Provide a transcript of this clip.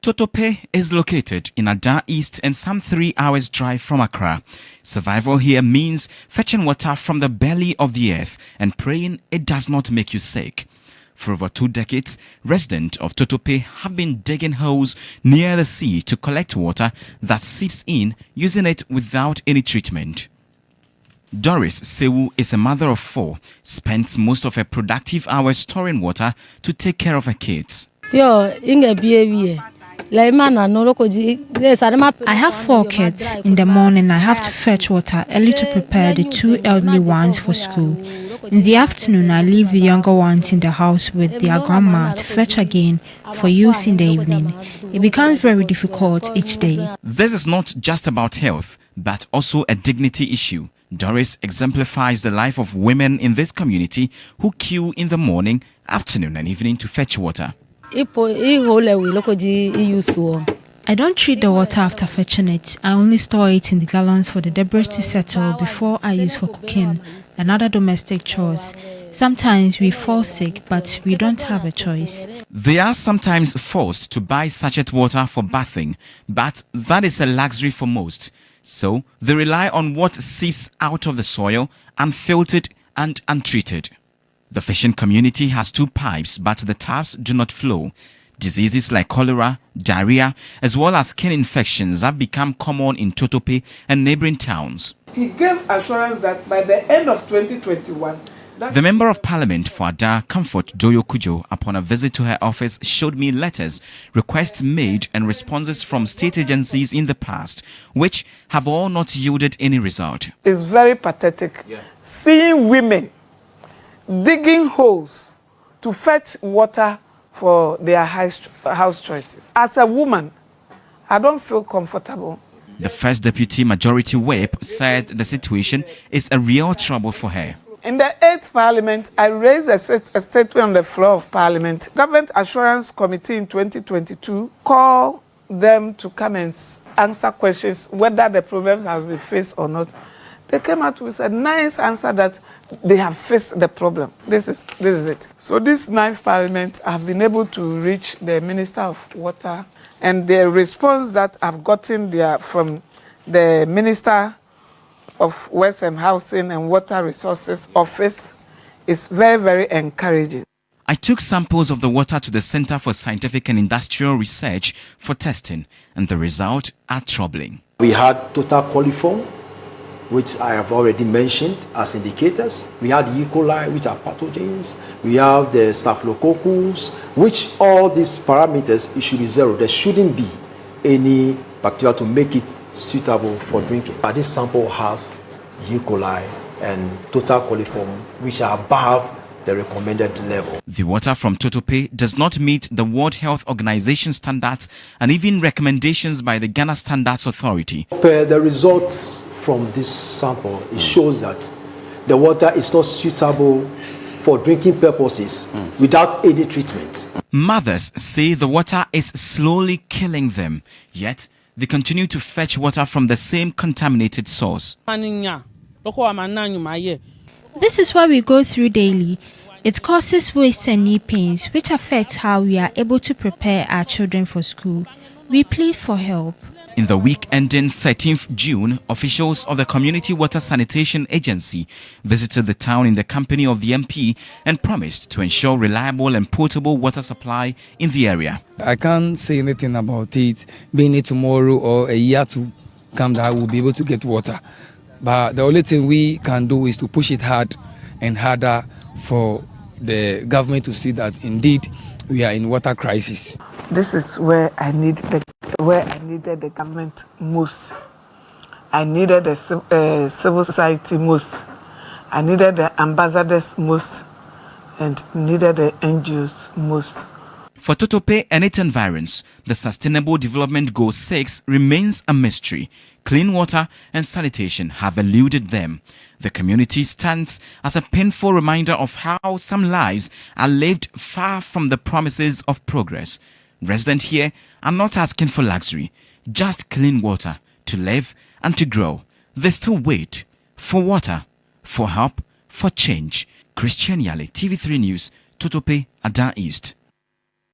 Totopey is located in Ada East and some 3 hours drive from Accra. Survival here means fetching water from the belly of the earth and praying it does not make you sick. For over 2 decades, residents of Totopey have been digging holes near the sea to collect water that seeps in, using it without any treatment. Doris Sewu is a mother of 4, spends most of her productive hours storing water to take care of her kids. I have 4 kids. In the morning, I have to fetch water early to prepare the 2 elderly ones for school. In the afternoon, I leave the younger ones in the house with their grandma to fetch again for use in the evening. It becomes very difficult each day. This is not just about health, but also a dignity issue. Doris exemplifies the life of women in this community who queue in the morning, afternoon and evening to fetch water. I don't treat the water after fetching it. I only store it in the gallons for the debris to settle before I use for cooking and other domestic chores. Sometimes we fall sick, but we don't have a choice. They are sometimes forced to buy sachet water for bathing, but that is a luxury for most. So they rely on what seeps out of the soil, unfiltered and untreated. The fishing community has 2 pipes, but the taps do not flow. Diseases like cholera, diarrhea, as well as skin infections have become common in Totopey and neighboring towns. He gave assurance that by the end of 2021... The Member of Parliament for Ada, Comfort Doyo Kujo, upon a visit to her office, showed me letters, requests made and responses from state agencies in the past, which have all not yielded any result. It's very pathetic seeing women digging holes to fetch water for their house choices. As a woman, I don't feel comfortable. The First Deputy Majority Whip said the situation is a real trouble for her. In the 8th Parliament, I raised a statement on the floor of Parliament. Government Assurance Committee in 2022 called them to come and answer questions whether the problems have been faced or not. They came out with a nice answer that they have faced the problem. This is it. So this 9th Parliament, I've been able to reach the Minister of Water, and the response that I've gotten there from the Minister of Works and Housing and Water Resources Office is very, very encouraging. I took samples of the water to the Center for Scientific and Industrial Research for testing, and the results are troubling. We had total coliform, which I have already mentioned as indicators. We had E. coli, which are pathogens. We have the staphylococcus, which all these parameters, it should be 0. There shouldn't be any bacteria to make it suitable for drinking. But this sample has E. coli and total coliform, which are above the recommended level. The water from Totopey does not meet the World Health Organization standards and even recommendations by the Ghana Standards Authority. Per the results from this sample, it shows that the water is not suitable for drinking purposes without any treatment. Mothers say the water is slowly killing them, yet they continue to fetch water from the same contaminated source. This is what we go through daily. It causes waste and knee pains, which affects how we are able to prepare our children for school. We plead for help. In the week ending 13th June, officials of the Community Water Sanitation Agency visited the town in the company of the MP and promised to ensure reliable and potable water supply in the area. I can't say anything about it, being it tomorrow or a year to come that I will be able to get water. But the only thing we can do is to push it hard and harder for the government to see that indeed we are in water crisis. This is where I needed the government most. I needed the civil society most. I needed the ambassadors most, and needed the NGOs most. For Totopey and its environs, the Sustainable Development Goal 6 remains a mystery. Clean water and sanitation have eluded them. The community stands as a painful reminder of how some lives are lived far from the promises of progress. Residents here are not asking for luxury, just clean water to live and to grow. They still wait for water, for help, for change. Christian Yale, TV3 News, Totopey, Ada East.